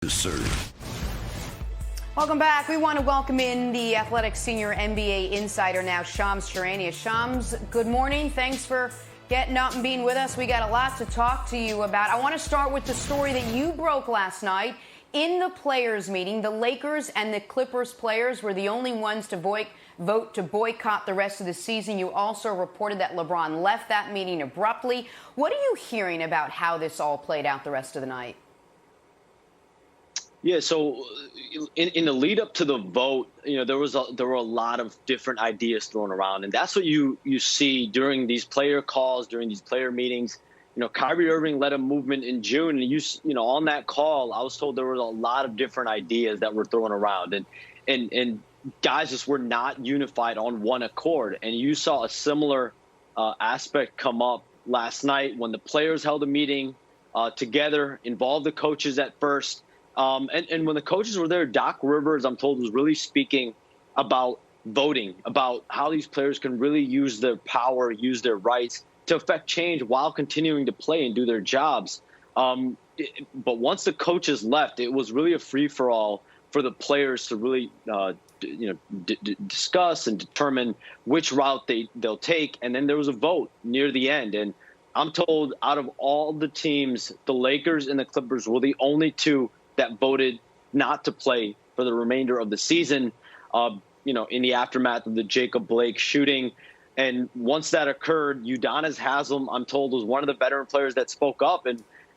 to serve. Welcome back. We want to welcome in the Athletic Senior NBA Insider now, Shams Charania. Shams, good morning. Thanks for getting up and being with us. We got a lot to talk to you about. I want to start with the story that you broke last night. In the players' meeting, the Lakers and the Clippers players were the only ones to vote to boycott the rest of the season. You also reported that LeBron left that meeting abruptly. What are you hearing about how this all played out the rest of the night? Yeah, so in the lead up to the vote, there were a lot of different ideas thrown around, and that's what you see during these player calls, during these player meetings. Kyrie Irving led a movement in June, and on that call, I was told there was a lot of different ideas that were thrown around, and guys just were not unified on one accord. And you saw a similar aspect come up last night when the players held a meeting together, involved the coaches at first. And when the coaches were there, Doc Rivers, I'm told, was really speaking about voting, about how these players can really use their power, use their rights to affect change while continuing to play and do their jobs. But once the coaches left, it was really a free-for-all for the players to really discuss and determine which route they'll take. And then there was a vote near the end. And I'm told out of all the teams, the Lakers and the Clippers were the only two that voted not to play for the remainder of the season, in the aftermath of the Jacob Blake shooting. And once that occurred, Udonis Haslem, I'm told, was one of the veteran players that spoke up.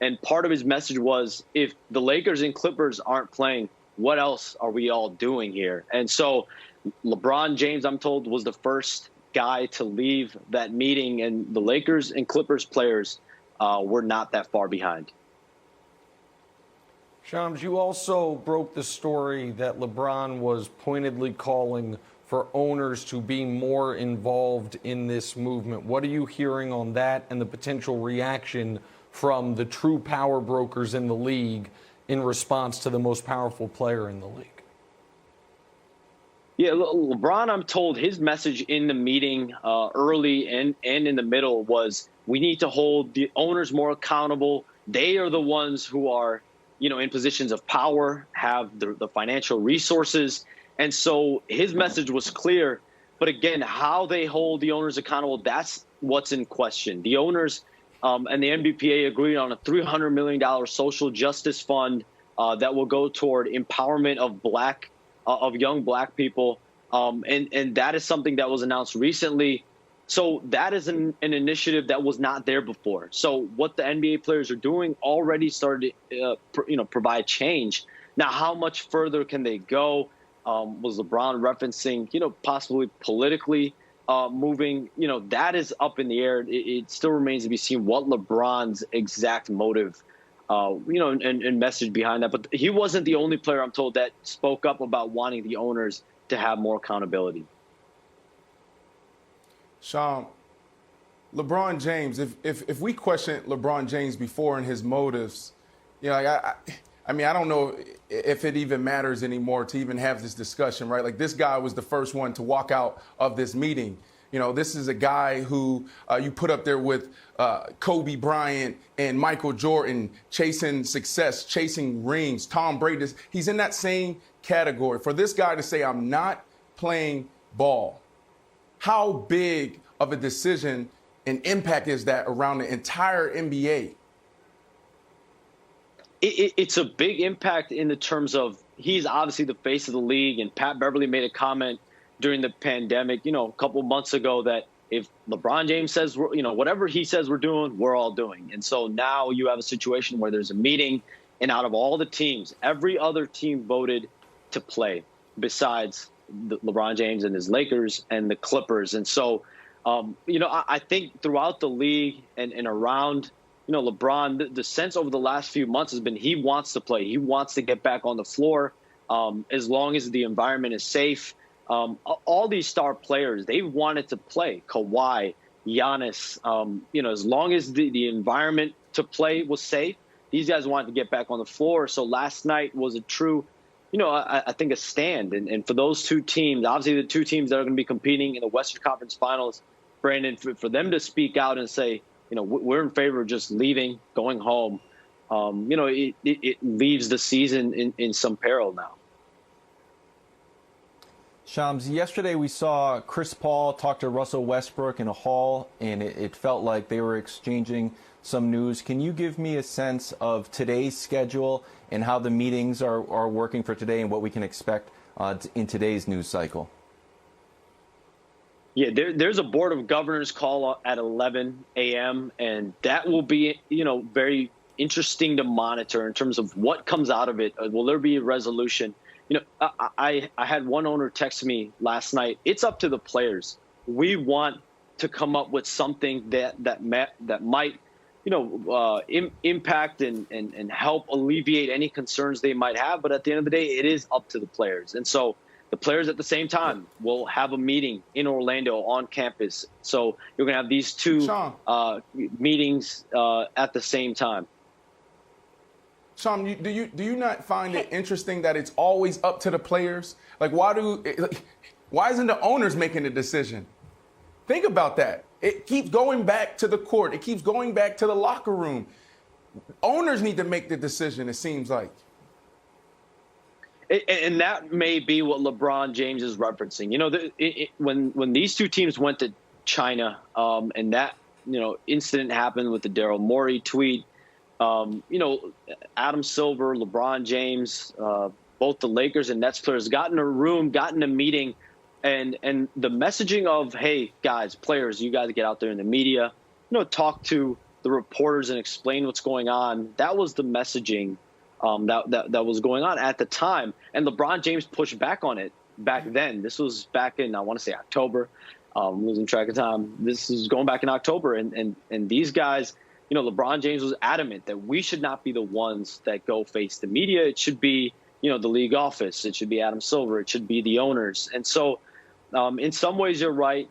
And part of his message was, if the Lakers and Clippers aren't playing, what else are we all doing here? And so LeBron James, I'm told, was the first guy to leave that meeting, and the Lakers and Clippers players were not that far behind. Shams, you also broke the story that LeBron was pointedly calling for owners to be more involved in this movement. What are you hearing on that and the potential reaction from the true power brokers in the league in response to the most powerful player in the league? Yeah, LeBron, I'm told, his message in the meeting early and in the middle was, we need to hold the owners more accountable. They are the ones who are in positions of power, have the financial resources. And so his message was clear. But again, how they hold the owners accountable, that's what's in question. The owners and the NBPA agreed on a $300 million social justice fund that will go toward empowerment of young black people. And that is something that was announced recently. So that is an initiative that was not there before. So what the NBA players are doing already started to provide change. Now, how much further can they go? Was LeBron referencing, possibly politically moving? That is up in the air. It still remains to be seen what LeBron's exact motive, and message behind that. But he wasn't the only player, I'm told, that spoke up about wanting the owners to have more accountability. Sean, LeBron James, if we questioned LeBron James before and his motives, I don't know if it even matters anymore to even have this discussion, right? Like, this guy was the first one to walk out of this meeting. This is a guy who you put up there with Kobe Bryant and Michael Jordan, chasing success, chasing rings, Tom Brady. He's in that same category. For this guy to say, I'm not playing ball, how big of a decision and impact is that around the entire NBA? It's a big impact in the terms of, he's obviously the face of the league. And Pat Beverly made a comment during the pandemic, a couple months ago, that if LeBron James says, whatever he says we're doing, we're all doing. And so now you have a situation where there's a meeting, and out of all the teams, every other team voted to play besides LeBron James and his Lakers and the Clippers. And so, I think throughout the league and around, LeBron, the sense over the last few months has been he wants to play. He wants to get back on the floor as long as the environment is safe. All these star players, they wanted to play. Kawhi, Giannis, as long as the environment to play was safe, these guys wanted to get back on the floor. So last night was a true I think a stand. And for those two teams, obviously the two teams that are going to be competing in the Western Conference Finals, Brandon, for them to speak out and say, we're in favor of just leaving, going home, it leaves the season in some peril now. Shams, yesterday we saw Chris Paul talk to Russell Westbrook in a hall, and it felt like they were exchanging some news. Can you give me a sense of today's schedule and how the meetings are working for today and what we can expect in today's news cycle? Yeah, there's a Board of Governors call at 11 a.m., and that will be, very interesting to monitor in terms of what comes out of it. Will there be a resolution? I had one owner text me last night. It's up to the players. We want to come up with something that might, impact and help alleviate any concerns they might have. But at the end of the day, it is up to the players. And so the players at the same time will have a meeting in Orlando on campus. So you're going to have these two meetings at the same time. Sean, do you not find it interesting that it's always up to the players? Like, why isn't the owners making the decision? Think about that. It keeps going back to the court. It keeps going back to the locker room. Owners need to make the decision, it seems like. And that may be what LeBron James is referencing. When these two teams went to China, and that incident happened with the Daryl Morey tweet. Adam Silver, LeBron James, both the Lakers and Nets players got in a room, got in a meeting, and the messaging of, hey, guys, players, you guys get out there in the media, talk to the reporters and explain what's going on. That was the messaging that was going on at the time. And LeBron James pushed back on it back then. This was back in, I want to say, October. Losing track of time. This is going back in October. And these guys, LeBron James was adamant that we should not be the ones that go face the media. It should be, the league office. It should be Adam Silver. It should be the owners. And so in some ways, you're right.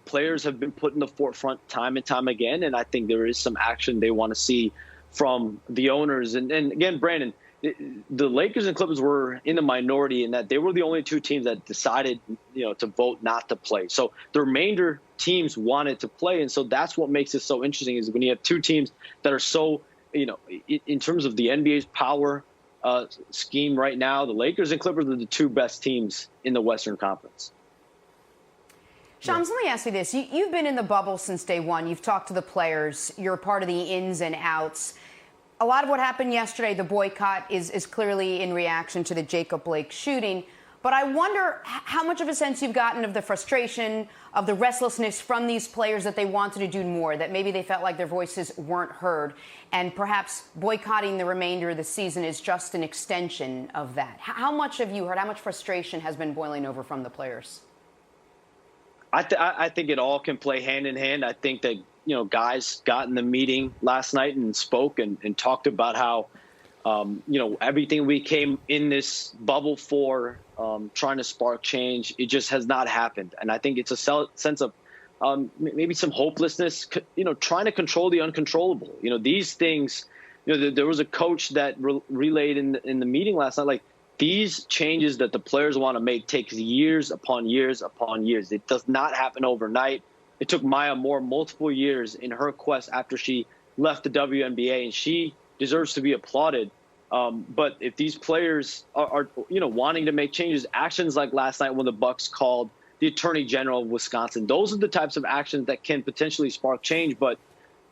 Players have been put in the forefront time and time again. And I think there is some action they want to see from the owners. And again, Brandon, the Lakers and Clippers were in the minority in that they were the only two teams that decided, to vote not to play. So the remainder teams wanted to play. And so that's what makes it so interesting is when you have two teams that are so, in terms of the NBA's power scheme right now, the Lakers and Clippers are the two best teams in the Western Conference. Shams, let me ask you this. You've been in the bubble since day one. You've talked to the players. You're a part of the ins and outs. A lot of what happened yesterday, the boycott, is clearly in reaction to the Jacob Blake shooting. But I wonder how much of a sense you've gotten of the frustration, of the restlessness from these players that they wanted to do more, that maybe they felt like their voices weren't heard, and perhaps boycotting the remainder of the season is just an extension of that. How much have you heard? How much frustration has been boiling over from the players? I think it all can play hand in hand. I think that, guys got in the meeting last night and spoke and talked about how, everything we came in this bubble for, trying to spark change, it just has not happened. And I think it's a sense of maybe some hopelessness, trying to control the uncontrollable. These things, there was a coach that relayed in the meeting last night, like, these changes that the players want to make takes years upon years upon years. It does not happen overnight. It took Maya Moore multiple years in her quest after she left the WNBA, and she deserves to be applauded. But if these players are wanting to make changes, actions like last night when the Bucks called the Attorney General of Wisconsin, those are the types of actions that can potentially spark change. But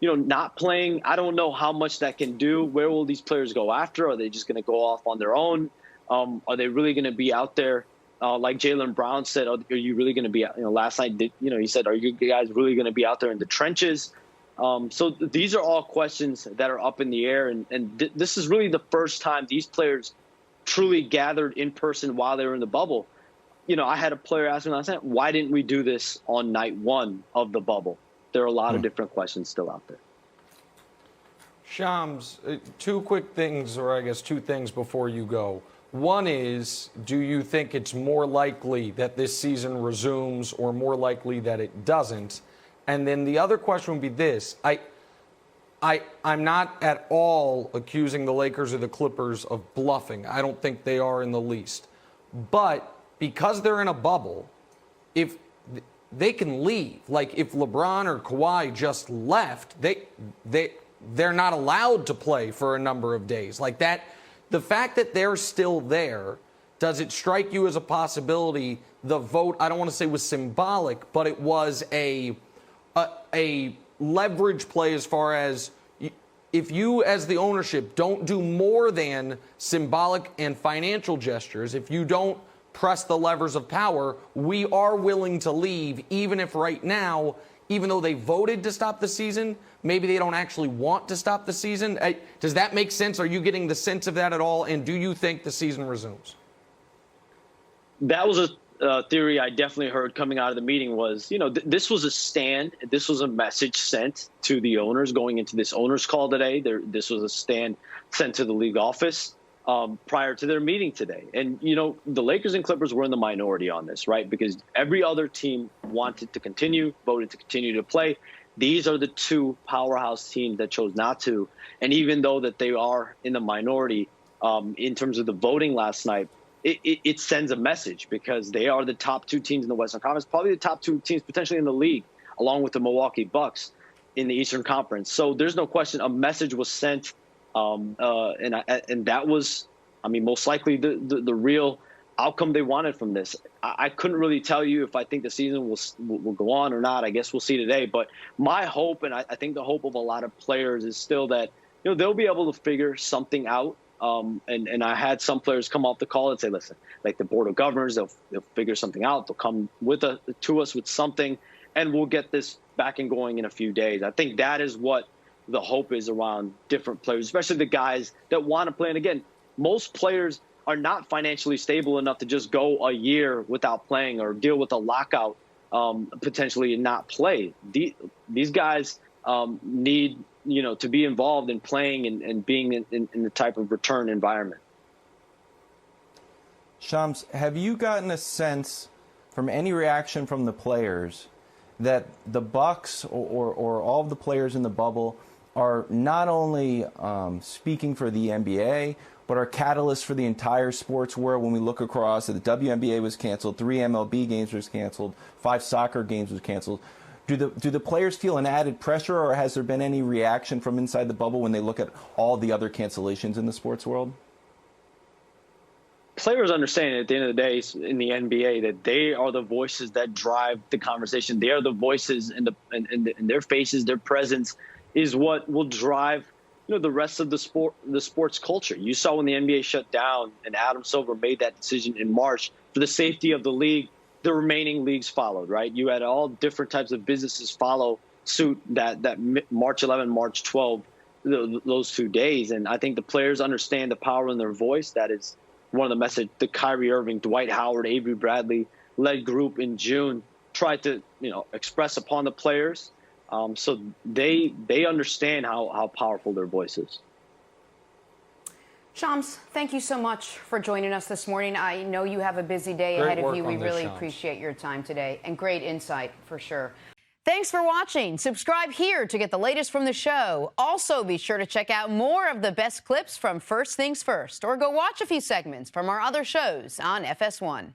not playing, I don't know how much that can do. Where will these players go after? Are they just going to go off on their own? Are they really going to be out there? Like Jaylen Brown said, are you really going to be, last night, he said, are you guys really going to be out there in the trenches? So these are all questions that are up in the air. And this is really the first time these players truly gathered in person while they were in the bubble. I had a player ask me last night, why didn't we do this on night one of the bubble? There are a lot of different questions still out there. Shams, two quick things, or I guess two things before you go. One is, do you think it's more likely that this season resumes or more likely that it doesn't? And then the other question would be this. I'm not at all accusing the Lakers or the Clippers of bluffing. I don't think they are in the least. But because they're in a bubble, if they can leave, like if LeBron or Kawhi just left, they're not allowed to play for a number of days. Like that, the fact that they're still there, does it strike you as a possibility the vote, I don't want to say was symbolic, but it was a leverage play as far as if you as the ownership don't do more than symbolic and financial gestures, if you don't press the levers of power, we are willing to leave, even if right now, even though they voted to stop the season, maybe they don't actually want to stop the season. Does that make sense? Are you getting the sense of that at all? And do you think the season resumes? That was a theory I definitely heard coming out of the meeting was, this was a stand. This was a message sent to the owners going into this owners call today. This was a stand sent to the league office prior to their meeting today. And, the Lakers and Clippers were in the minority on this, right? Because every other team wanted to continue, voted to continue to play. These are the two powerhouse teams that chose not to. And even though that they are in the minority in terms of the voting last night, it sends a message because they are the top two teams in the Western Conference, probably the top two teams potentially in the league, along with the Milwaukee Bucks in the Eastern Conference. So there's no question a message was sent, and that was, most likely the real outcome they wanted from this. I couldn't really tell you if I think the season will go on or not. I guess we'll see today. But my hope, and I think the hope of a lot of players, is still that they'll be able to figure something out. And I had some players come off the call and say, listen, like the board of governors, they'll figure something out. They'll come to us with something, and we'll get this back and going in a few days. I think that is what the hope is around different players, especially the guys that want to play. And again, most players are not financially stable enough to just go a year without playing or deal with a lockout potentially and not play. These guys need to be involved in playing and being in the type of return environment. Shams, have you gotten a sense from any reaction from the players that the Bucks or all of the players in the bubble are not only speaking for the NBA, but are catalysts for the entire sports world? When we look across, the WNBA was canceled, 3 MLB games was canceled, 5 soccer games was canceled. Do the players feel an added pressure, or has there been any reaction from inside the bubble when they look at all the other cancellations in the sports world? Players understand at the end of the day in the NBA that they are the voices that drive the conversation. They are the voices, and their faces, their presence is what will drive the rest of the sports culture. You saw when the NBA shut down and Adam Silver made that decision in March for the safety of the league. The remaining leagues followed, right? You had all different types of businesses follow suit that March 11, March 12, those 2 days. And I think the players understand the power in their voice. That is one of the message the Kyrie Irving, Dwight Howard, Avery Bradley led group in June tried to, express upon the players. So they understand how powerful their voice is. Shams, thank you so much for joining us this morning. I know you have a busy day ahead of you. We really appreciate your time today, and great insight for sure. Thanks for watching. Subscribe here to get the latest from the show. Also, be sure to check out more of the best clips from First Things First, or go watch a few segments from our other shows on FS1.